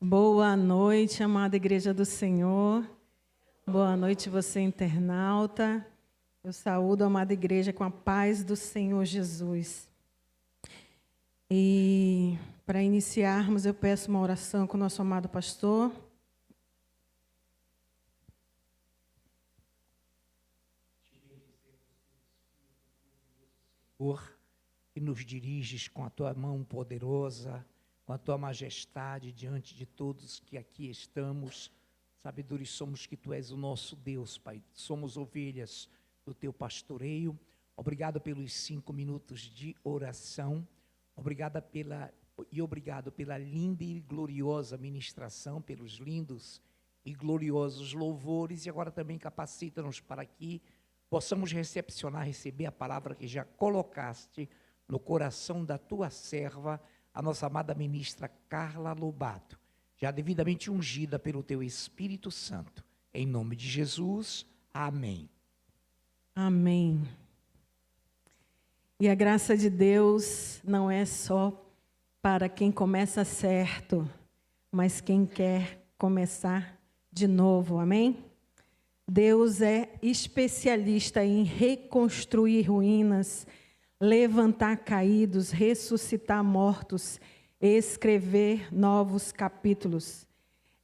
Boa noite, amada Igreja do Senhor. Boa noite, você internauta. Eu saúdo a amada Igreja com a paz do Senhor Jesus. E para iniciarmos, eu peço uma oração com o nosso amado pastor. E nos diriges com a tua mão poderosa, com a tua majestade diante de todos que aqui estamos. Sabedores somos que tu és o nosso Deus, Pai. Somos ovelhas do teu pastoreio. Obrigado pelos 5 minutos de oração. Obrigado pela linda e gloriosa ministração, pelos lindos e gloriosos louvores. E agora também capacita-nos para que possamos receber a palavra que já colocaste no coração da tua serva, a nossa amada ministra Carla Lobato, já devidamente ungida pelo teu Espírito Santo. Em nome de Jesus, amém. Amém. E a graça de Deus não é só para quem começa certo, mas quem quer começar de novo, amém? Deus é especialista em reconstruir ruínas, levantar caídos, ressuscitar mortos, escrever novos capítulos.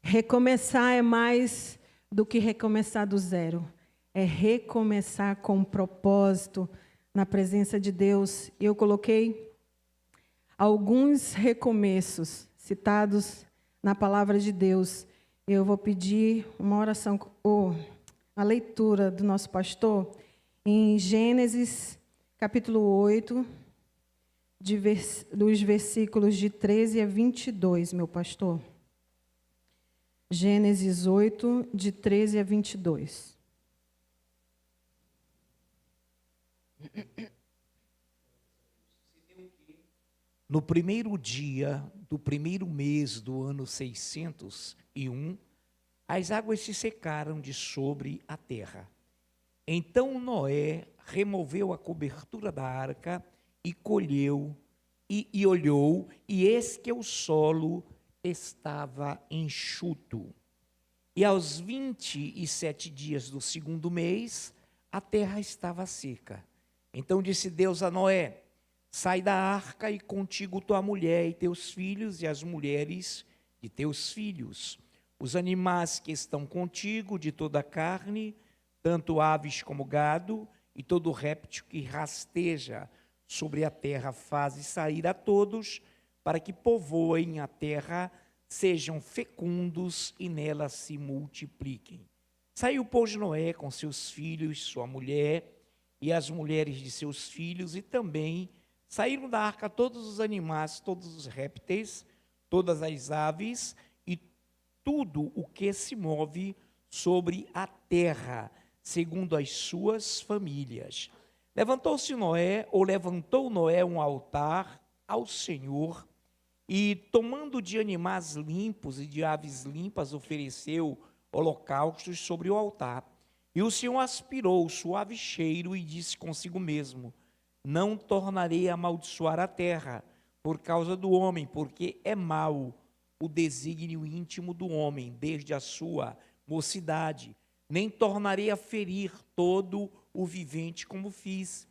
Recomeçar é mais do que recomeçar do zero. É recomeçar com um propósito na presença de Deus. Eu coloquei alguns recomeços citados na palavra de Deus. Eu vou pedir uma oração, a leitura do nosso pastor em Gênesis capítulo 8, dos versículos de 13 a 22, meu pastor. Gênesis 8, de 13 a 22. No primeiro dia do primeiro mês do ano 601, as águas se secaram de sobre a terra. Então Noé removeu a cobertura da arca e colheu, e olhou, e eis que o solo estava enxuto. E aos 27 dias do segundo mês, a terra estava seca. Então disse Deus a Noé: sai da arca e contigo tua mulher e teus filhos e as mulheres de teus filhos, os animais que estão contigo de toda a carne, tanto aves como gado, e todo réptil que rasteja sobre a terra, faze sair a todos, para que povoem a terra, sejam fecundos e nela se multipliquem. Saiu, pois, Noé com seus filhos, sua mulher e as mulheres de seus filhos, e também saíram da arca todos os animais, todos os répteis, todas as aves e tudo o que se move sobre a terra, segundo as suas famílias. Levantou Noé um altar ao Senhor, e tomando de animais limpos e de aves limpas, ofereceu holocaustos sobre o altar. E o Senhor aspirou o suave cheiro e disse consigo mesmo: não tornarei a amaldiçoar a terra por causa do homem, porque é mau o desígnio íntimo do homem desde a sua mocidade. Nem tornarei a ferir todo o vivente como fiz.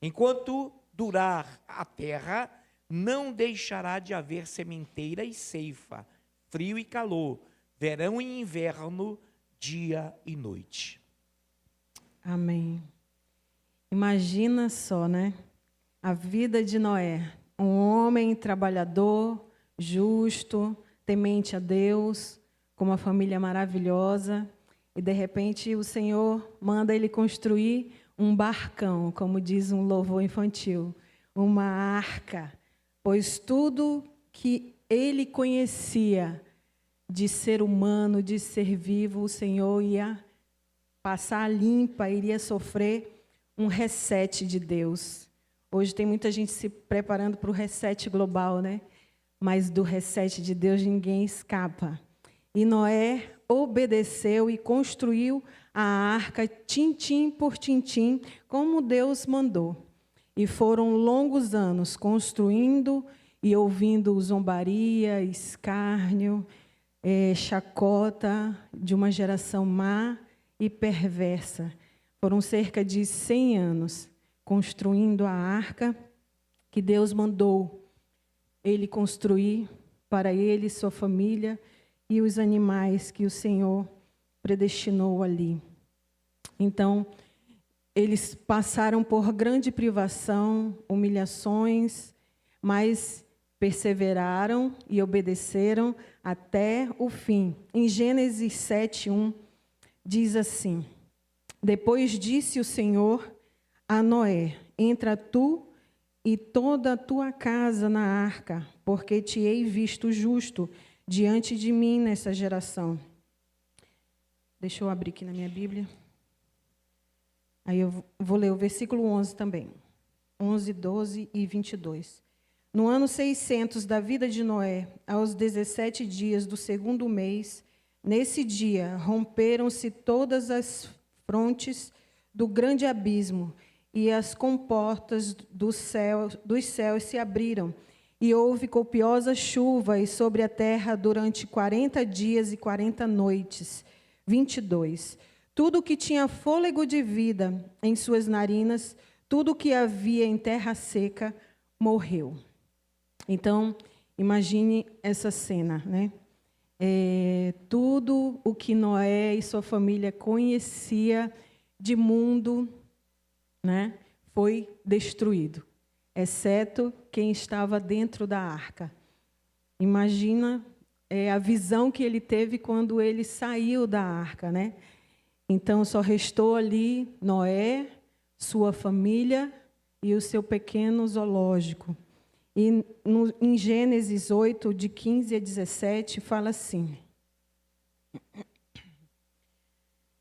Enquanto durar a terra, não deixará de haver sementeira e ceifa, frio e calor, verão e inverno, dia e noite. Amém. Imagina só, né? A vida de Noé, um homem trabalhador, justo, temente a Deus, com uma família maravilhosa. E, de repente, o Senhor manda ele construir um barcão, como diz um louvor infantil, uma arca, pois tudo que ele conhecia de ser humano, de ser vivo, o Senhor ia passar limpa, iria sofrer um reset de Deus. Hoje tem muita gente se preparando para o reset global, né? Mas do reset de Deus ninguém escapa. E Noé obedeceu e construiu a arca tintim por tintim, como Deus mandou. E foram longos anos construindo e ouvindo zombaria, escárnio, chacota de uma geração má e perversa. Foram cerca de 100 anos construindo a arca que Deus mandou ele construir para ele, sua família e os animais que o Senhor predestinou ali. Então, eles passaram por grande privação, humilhações, mas perseveraram e obedeceram até o fim. Em Gênesis 7:1 diz assim: Depois disse o Senhor a Noé: Entra tu e toda a tua casa na arca, porque te hei visto justo diante de mim nessa geração. Deixa eu abrir aqui na minha Bíblia. Aí eu vou ler o versículo 11 também. 11, 12 e 22. No ano 600 da vida de Noé, aos 17 dias do segundo mês, nesse dia romperam-se todas as frontes do grande abismo, e as comportas dos céus se abriram, e houve copiosa chuva e sobre a terra durante 40 dias e 40 noites. 22. Tudo que tinha fôlego de vida em suas narinas, tudo que havia em terra seca, morreu. Então, imagine essa cena, né? Tudo o que Noé e sua família conhecia de mundo, né, foi destruído, exceto quem estava dentro da arca. Imagina a visão que ele teve quando ele saiu da arca, né? Então, só restou ali Noé, sua família e o seu pequeno zoológico. E em Gênesis 8, de 15 a 17, fala assim: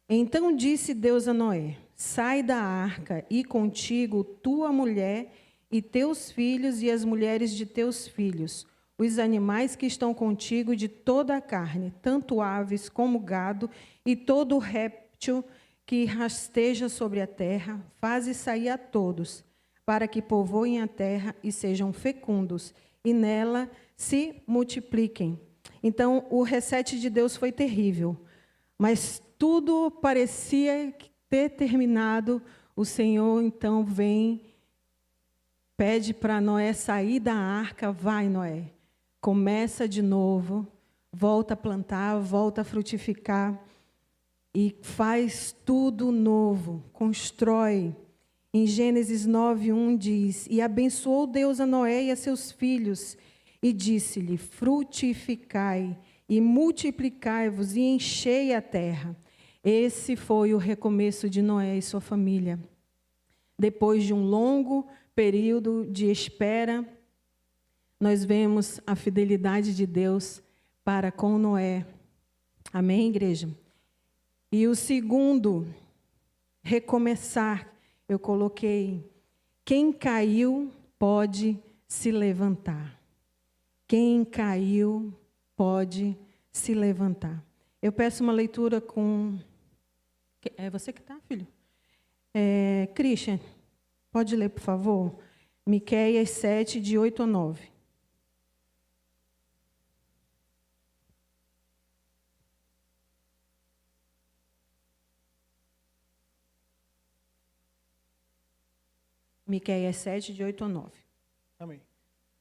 Então disse Deus a Noé: Sai da arca, e contigo tua mulher e teus filhos e as mulheres de teus filhos, os animais que estão contigo de toda a carne, tanto aves como gado, e todo réptil que rasteja sobre a terra, faze sair a todos, para que povoem a terra e sejam fecundos, e nela se multipliquem. Então, o reset de Deus foi terrível, mas tudo parecia ter terminado. O Senhor, então, vem, pede para Noé sair da arca. Vai, Noé, começa de novo, volta a plantar, volta a frutificar, e faz tudo novo, constrói. Em Gênesis 9:1 diz: E abençoou Deus a Noé e a seus filhos, e disse-lhe: Frutificai e multiplicai-vos e enchei a terra. Esse foi o recomeço de Noé e sua família. Depois de um longo período de espera, nós vemos a fidelidade de Deus para com Noé. Amém, igreja? E o segundo, recomeçar, eu coloquei: quem caiu pode se levantar. Quem caiu pode se levantar. Eu peço uma leitura com... É você que está, filho? Christian, pode ler, por favor? Miqueias 7, de 8 a 9. Miqueias 7, de 8 a 9. Amém.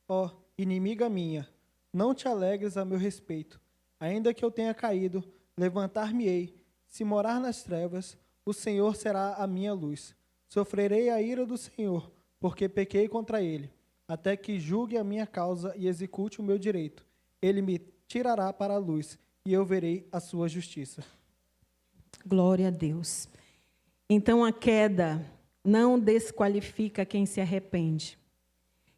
Ó, inimiga minha, não te alegres a meu respeito. Ainda que eu tenha caído, levantar-me-ei. Se morar nas trevas, o Senhor será a minha luz. Sofrerei a ira do Senhor, porque pequei contra ele, até que julgue a minha causa e execute o meu direito. Ele me tirará para a luz, e eu verei a sua justiça. Glória a Deus. Então, a queda não desqualifica quem se arrepende.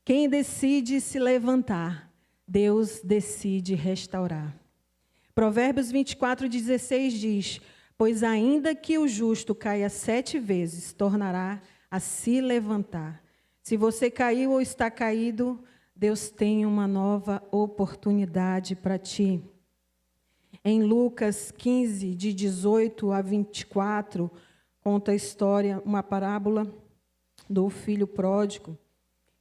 Quem decide se levantar, Deus decide restaurar. Provérbios 24, 16 diz: Pois ainda que o justo caia 7 vezes, tornará a se levantar. Se você caiu ou está caído, Deus tem uma nova oportunidade para ti. Em Lucas 15, de 18 a 24, conta a história, uma parábola do filho pródigo,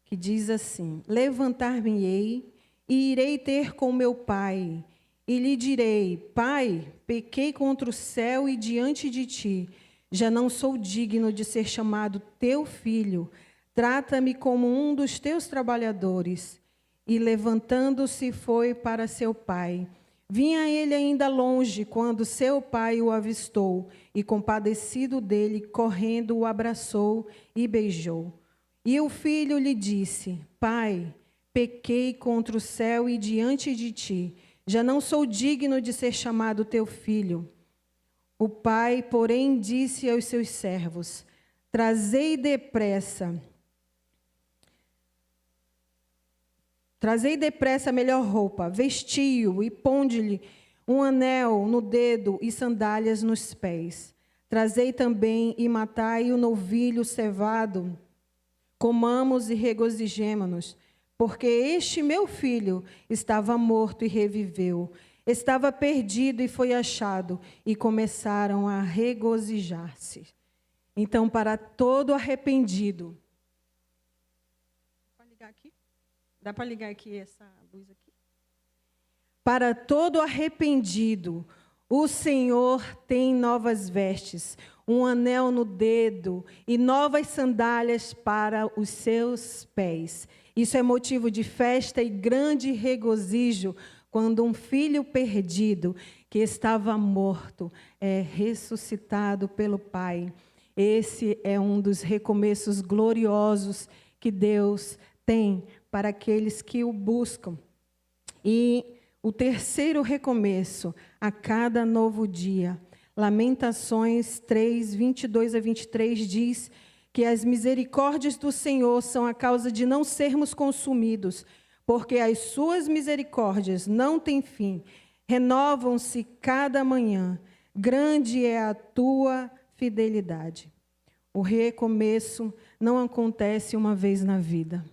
que diz assim: Levantar-me-ei e irei ter com meu pai, e lhe direi: Pai, pequei contra o céu e diante de ti. Já não sou digno de ser chamado teu filho. Trata-me como um dos teus trabalhadores. E levantando-se foi para seu pai. Vinha ele ainda longe, quando seu pai o avistou, e compadecido dele, correndo, o abraçou e beijou. E o filho lhe disse: Pai, pequei contra o céu e diante de ti. Já não sou digno de ser chamado teu filho. O pai, porém, disse aos seus servos: Trazei depressa a melhor roupa, vestiu-o e ponde-lhe um anel no dedo e sandálias nos pés. Trazei também e matai o novilho cevado. Comamos e regozijemo-nos, porque este meu filho estava morto e reviveu, estava perdido e foi achado, e começaram a regozijar-se. Então, para todo arrependido... Pode ligar aqui? Dá para ligar aqui essa luz aqui? Para todo arrependido, o Senhor tem novas vestes, um anel no dedo e novas sandálias para os seus pés. Isso é motivo de festa e grande regozijo quando um filho perdido, que estava morto, é ressuscitado pelo Pai. Esse é um dos recomeços gloriosos que Deus tem para aqueles que o buscam. E o terceiro recomeço, a cada novo dia. Lamentações 3, 22 a 23 diz que as misericórdias do Senhor são a causa de não sermos consumidos, porque as suas misericórdias não têm fim, renovam-se cada manhã. Grande é a tua fidelidade. O recomeço não acontece uma vez na vida.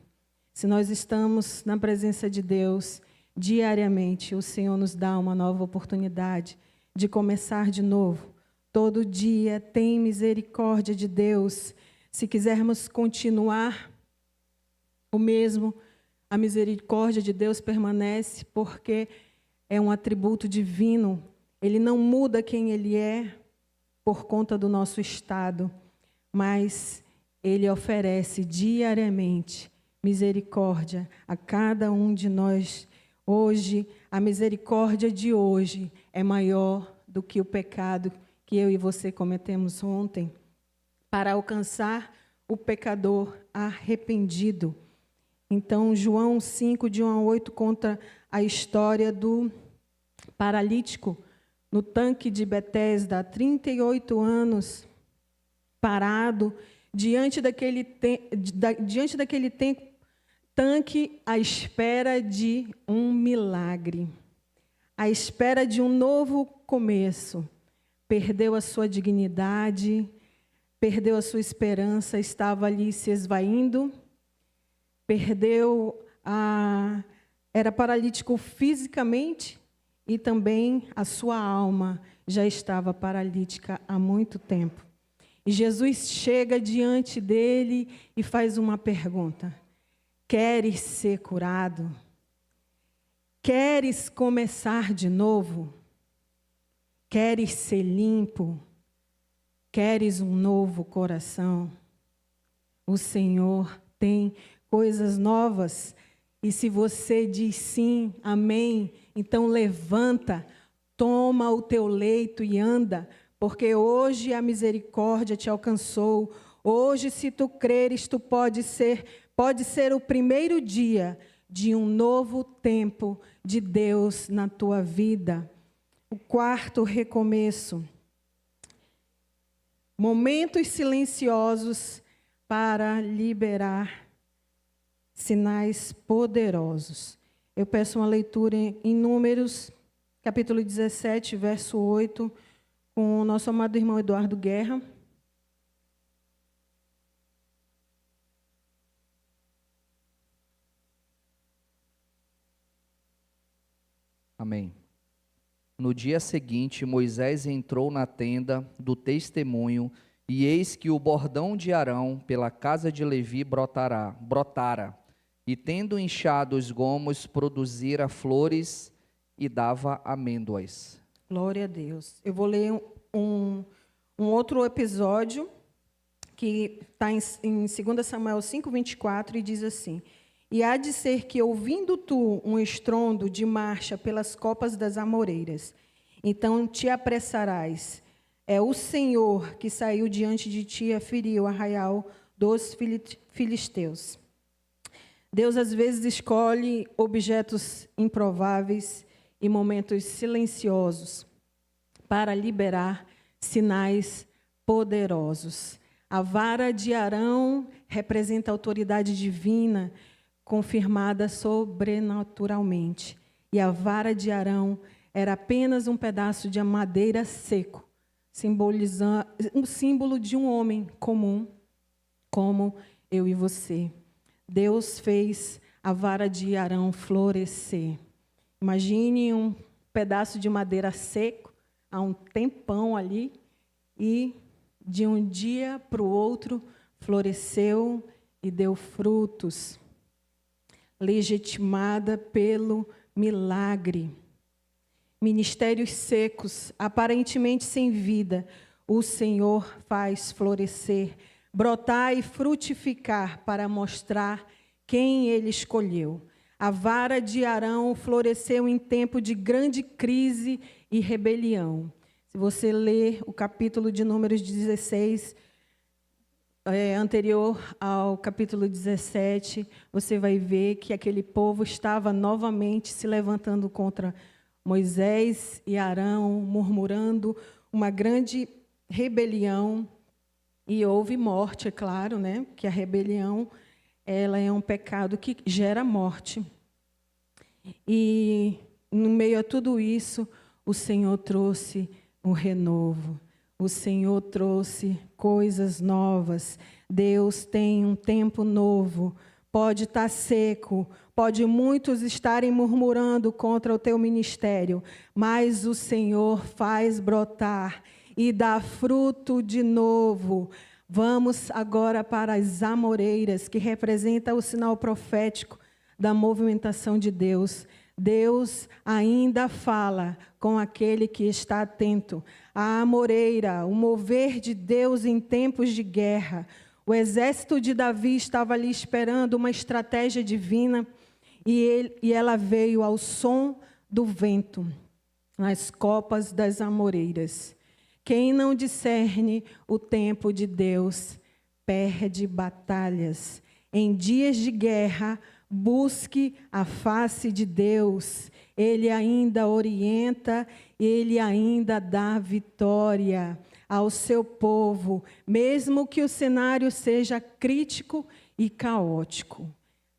Se nós estamos na presença de Deus diariamente, o Senhor nos dá uma nova oportunidade de começar de novo. Todo dia tem misericórdia de Deus. Se quisermos continuar o mesmo, a misericórdia de Deus permanece, porque é um atributo divino. Ele não muda quem Ele é por conta do nosso estado, mas Ele oferece diariamente misericórdia a cada um de nós. Hoje, a misericórdia de hoje é maior do que o pecado que eu e você cometemos ontem, para alcançar o pecador arrependido. Então, João 5, de 1 a 8, conta a história do paralítico no tanque de Betesda, há 38 anos, parado, diante daquele tanque, à espera de um milagre, à espera de um novo começo. Perdeu a sua dignidade, perdeu a sua esperança, estava ali se esvaindo, era paralítico fisicamente e também a sua alma já estava paralítica há muito tempo. E Jesus chega diante dele e faz uma pergunta: queres ser curado? Queres começar de novo? Queres ser limpo? Queres um novo coração? O Senhor tem coisas novas. E se você diz sim, amém, então levanta, toma o teu leito e anda, porque hoje a misericórdia te alcançou. Hoje, se tu creres, tu pode ser o primeiro dia de um novo tempo de Deus na tua vida. O quarto recomeço. Momentos silenciosos para liberar sinais poderosos. Eu peço uma leitura em Números, capítulo 17, verso 8, com o nosso amado irmão Eduardo Guerra. Amém. No dia seguinte, Moisés entrou na tenda do testemunho, e eis que o bordão de Arão pela casa de Levi brotara, e tendo inchado os gomos, produzira flores, e dava amêndoas. Glória a Deus. Eu vou ler um outro episódio que está em 2 Samuel 5:24 e diz assim: E há de ser que, ouvindo tu um estrondo de marcha pelas copas das amoreiras, então te apressarás. É o Senhor que saiu diante de ti e feriu o arraial dos filisteus. Deus às vezes escolhe objetos improváveis e momentos silenciosos para liberar sinais poderosos. A vara de Arão representa a autoridade divina confirmada sobrenaturalmente. E a vara de Arão era apenas um pedaço de madeira seco, simbolizando um símbolo de um homem comum, como eu e você. Deus fez a vara de Arão florescer. Imagine um pedaço de madeira seco há um tempão ali e de um dia para o outro floresceu e deu frutos, legitimada pelo milagre. Ministérios secos, aparentemente sem vida, o Senhor faz florescer, brotar e frutificar para mostrar quem Ele escolheu. A vara de Arão floresceu em tempo de grande crise e rebelião. Se você ler o capítulo de Números 16, anterior ao capítulo 17, você vai ver que aquele povo estava novamente se levantando contra Moisés e Arão, murmurando uma grande rebelião. E houve morte, é claro, né? Que a rebelião ela é um pecado que gera morte. E no meio a tudo isso, o Senhor trouxe um renovo. O Senhor trouxe coisas novas. Deus tem um tempo novo. Pode estar seco, pode muitos estarem murmurando contra o teu ministério, mas o Senhor faz brotar e dá fruto de novo. Vamos agora para as amoreiras, que representa o sinal profético da movimentação de Deus. Deus ainda fala com aquele que está atento. A amoreira, o mover de Deus em tempos de guerra. O exército de Davi estava ali esperando uma estratégia divina e ela veio ao som do vento, nas copas das amoreiras. Quem não discerne o tempo de Deus perde batalhas. Em dias de guerra, busque a face de Deus. Ele ainda orienta, Ele ainda dá vitória ao seu povo, mesmo que o cenário seja crítico e caótico.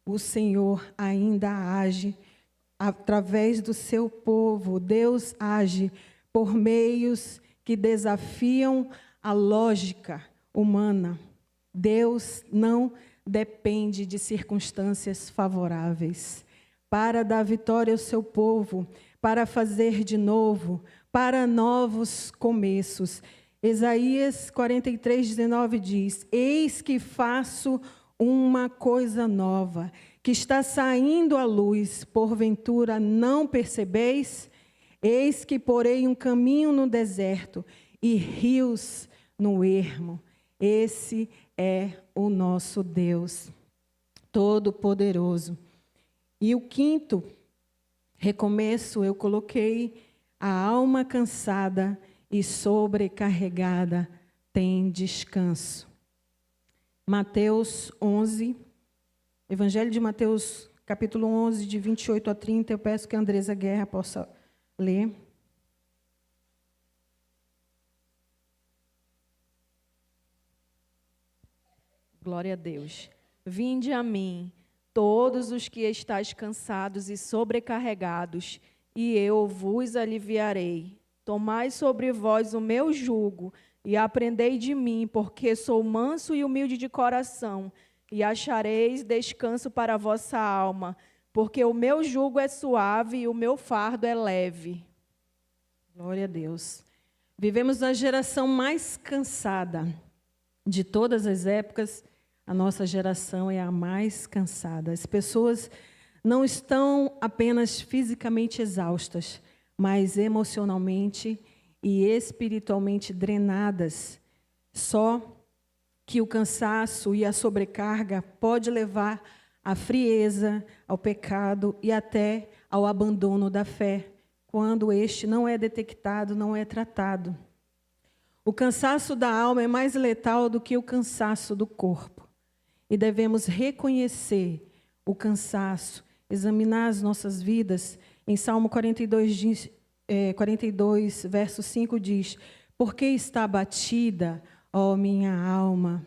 O Senhor ainda age através do seu povo. Deus age por meios que desafiam a lógica humana. Deus não depende de circunstâncias favoráveis. Para dar vitória ao seu povo, para fazer de novo, para novos começos. Isaías 43:19 diz: Eis que faço uma coisa nova, que está saindo à luz, porventura não percebeis? Eis que porei um caminho no deserto e rios no ermo. Esse é o nosso Deus Todo-Poderoso. E o quinto recomeço, eu coloquei: a alma cansada e sobrecarregada tem descanso. Mateus 11, Evangelho de Mateus, capítulo 11, de 28 a 30, eu peço que a Andresa Guerra possa ler. Glória a Deus. Vinde a mim, todos os que estáis cansados e sobrecarregados, e eu vos aliviarei. Tomai sobre vós o meu jugo e aprendei de mim, porque sou manso e humilde de coração, e achareis descanso para a vossa alma, porque o meu jugo é suave e o meu fardo é leve. Glória a Deus. Vivemos a geração mais cansada de todas as épocas. A nossa geração é a mais cansada. As pessoas não estão apenas fisicamente exaustas, mas emocionalmente e espiritualmente drenadas. Só que o cansaço e a sobrecarga pode levar à frieza, ao pecado e até ao abandono da fé, quando este não é detectado, não é tratado. O cansaço da alma é mais letal do que o cansaço do corpo. E devemos reconhecer o cansaço, examinar as nossas vidas. Em Salmo 42, verso 5 diz: "Por que está abatida, ó minha alma?"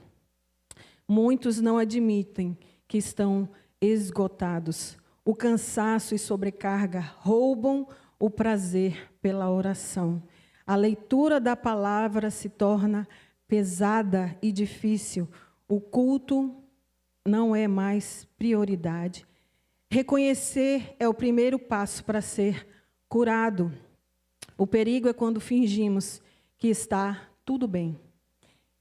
Muitos não admitem que estão esgotados. O cansaço e sobrecarga roubam o prazer pela oração. A leitura da palavra se torna pesada e difícil. O culto não é mais prioridade. Reconhecer é o primeiro passo para ser curado. O perigo é quando fingimos que está tudo bem.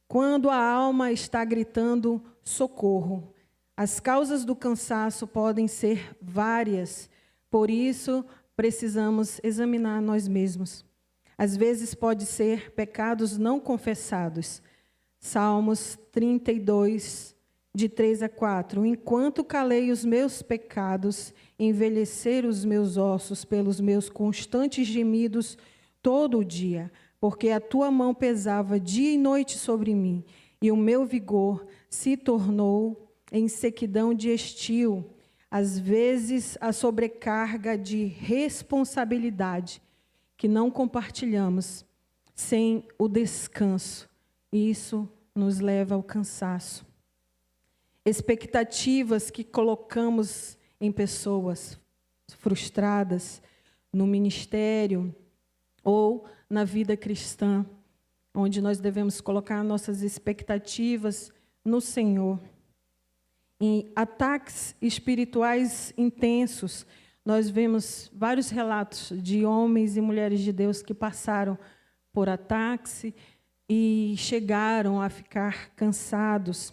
Quando a alma está gritando socorro. As causas do cansaço podem ser várias, por isso precisamos examinar nós mesmos. Às vezes pode ser pecados não confessados. Salmos 32, de 3 a 4. Enquanto calei os meus pecados, envelheceram os meus ossos pelos meus constantes gemidos todo o dia, porque a tua mão pesava dia e noite sobre mim, e o meu vigor se tornou em sequidão de estio. Às vezes, a sobrecarga de responsabilidade que não compartilhamos, sem o descanso, isso nos leva ao cansaço. Expectativas que colocamos em pessoas frustradas, no ministério ou na vida cristã, onde nós devemos colocar nossas expectativas no Senhor. Em ataques espirituais intensos, nós vemos vários relatos de homens e mulheres de Deus que passaram por ataques e chegaram a ficar cansados.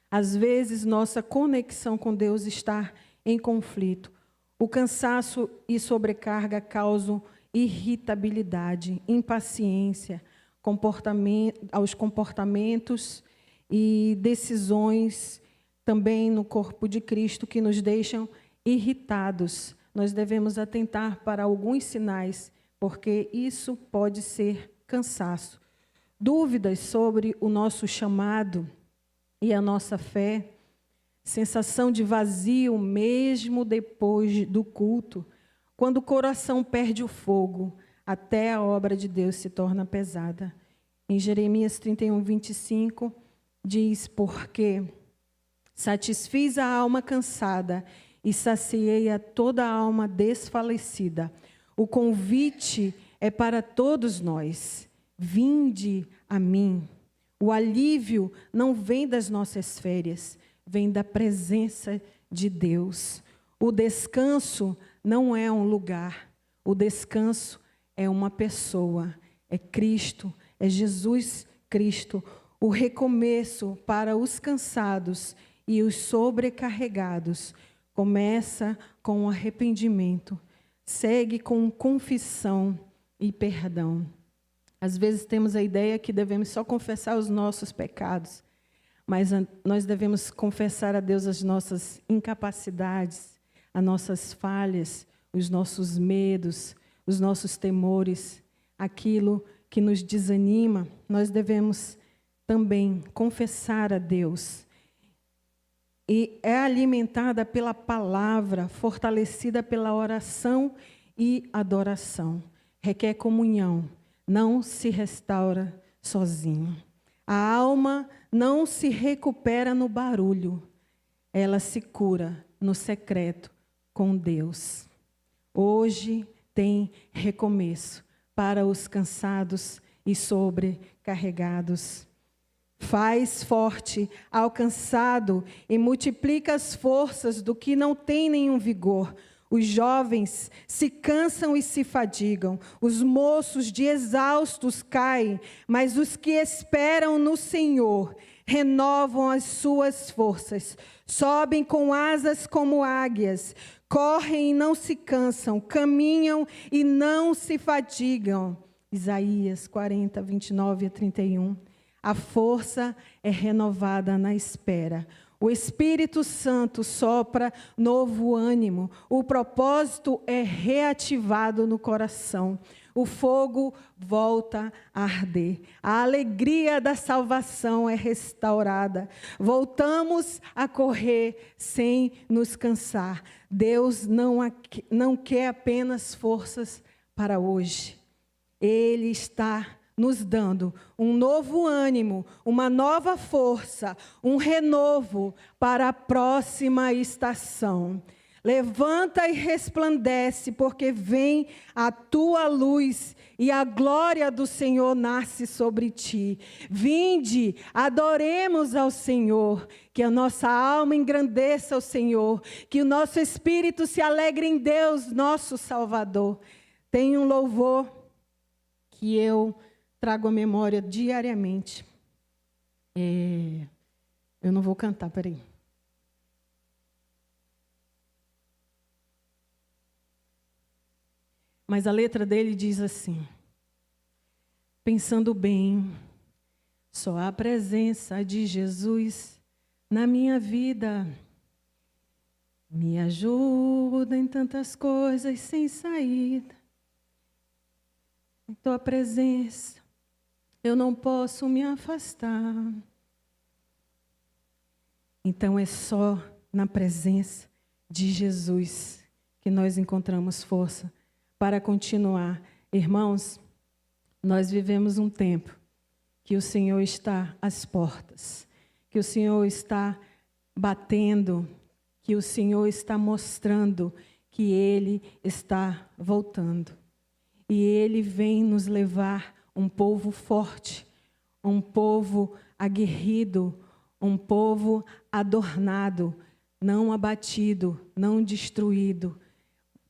Às vezes, nossa conexão com Deus está em conflito. O cansaço e sobrecarga causam irritabilidade, impaciência, aos comportamentos e decisões também no corpo de Cristo que nos deixam irritados. Nós devemos atentar para alguns sinais, porque isso pode ser cansaço. Dúvidas sobre o nosso chamado e a nossa fé, sensação de vazio mesmo depois do culto, quando o coração perde o fogo, até a obra de Deus se torna pesada. Em Jeremias 31, 25, diz: "Porque satisfiz a alma cansada e saciei a toda a alma desfalecida." O convite é para todos nós. Vinde a mim. O alívio não vem das nossas férias, vem da presença de Deus. O descanso não é um lugar, o descanso é uma pessoa, é Cristo, é Jesus Cristo. O recomeço para os cansados e os sobrecarregados começa com arrependimento, segue com confissão e perdão. Às vezes temos a ideia que devemos só confessar os nossos pecados, mas nós devemos confessar a Deus as nossas incapacidades, as nossas falhas, os nossos medos, os nossos temores, aquilo que nos desanima. Nós devemos também confessar a Deus. E é alimentada pela palavra, fortalecida pela oração e adoração. Requer comunhão. Não se restaura sozinho. A alma não se recupera no barulho. Ela se cura no secreto com Deus. Hoje tem recomeço para os cansados e sobrecarregados. Faz forte ao cansado e multiplica as forças do que não tem nenhum vigor. Os jovens se cansam e se fadigam, os moços de exaustos caem, mas os que esperam no Senhor renovam as suas forças, sobem com asas como águias, correm e não se cansam, caminham e não se fatigam. Isaías 40, 29 a 31. A força é renovada na espera. O Espírito Santo sopra novo ânimo. O propósito é reativado no coração. O fogo volta a arder. A alegria da salvação é restaurada. Voltamos a correr sem nos cansar. Deus não quer apenas forças para hoje. Ele está nos dando um novo ânimo, uma nova força, um renovo para a próxima estação. Levanta e resplandece, porque vem a tua luz e a glória do Senhor nasce sobre ti. Vinde, adoremos ao Senhor, que a nossa alma engrandeça ao Senhor, que o nosso espírito se alegre em Deus, nosso Salvador. Tem um louvor que eu trago à memória diariamente. Eu não vou cantar, peraí. Mas a letra dele diz assim: pensando bem, só a presença de Jesus na minha vida me ajuda em tantas coisas sem saída. Em tua presença eu não posso me afastar. Então é só na presença de Jesus que nós encontramos força para continuar. Irmãos, nós vivemos um tempo que o Senhor está às portas, que o Senhor está batendo, que o Senhor está mostrando que Ele está voltando. E Ele vem nos levar um povo forte, um povo aguerrido, um povo adornado, não abatido, não destruído.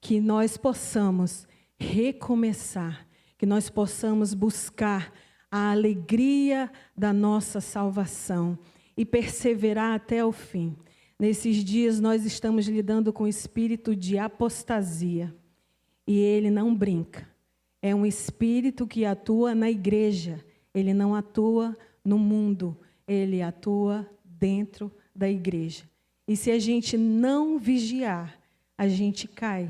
Que nós possamos recomeçar, que nós possamos buscar a alegria da nossa salvação e perseverar até o fim. Nesses dias nós estamos lidando com o espírito de apostasia e ele não brinca. É um espírito que atua na igreja, ele não atua no mundo, ele atua dentro da igreja. E se a gente não vigiar, a gente cai.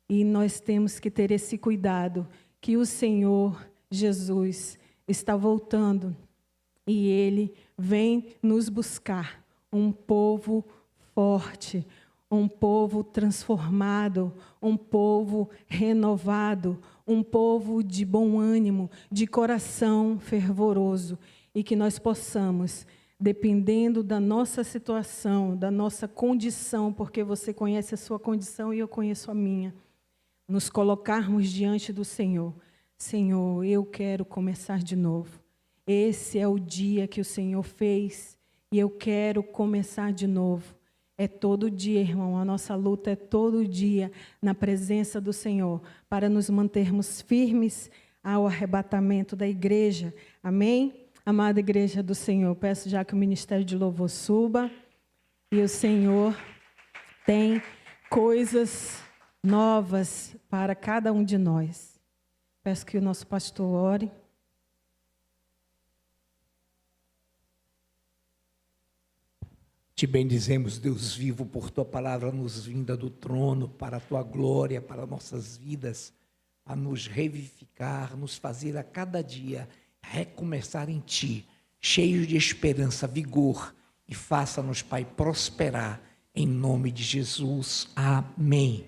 E nós temos que ter esse cuidado, que o Senhor Jesus está voltando e Ele vem nos buscar um povo forte, um povo transformado, um povo renovado, um povo de bom ânimo, de coração fervoroso, e que nós possamos, dependendo da nossa situação, da nossa condição, porque você conhece a sua condição e eu conheço a minha, nos colocarmos diante do Senhor. Senhor, eu quero começar de novo. Esse é o dia que o Senhor fez e eu quero começar de novo. É todo dia, irmão, a nossa luta é todo dia na presença do Senhor, para nos mantermos firmes ao arrebatamento da igreja. Amém? Amada igreja do Senhor, peço já que o Ministério de Louvor suba e o Senhor tem coisas novas para cada um de nós. Peço que o nosso pastor ore. Te bendizemos, Deus vivo, por tua palavra nos vinda do trono, para a tua glória, para nossas vidas, a nos revivificar, nos fazer a cada dia recomeçar em ti, cheios de esperança, vigor, e faça-nos, Pai, prosperar, em nome de Jesus. Amém.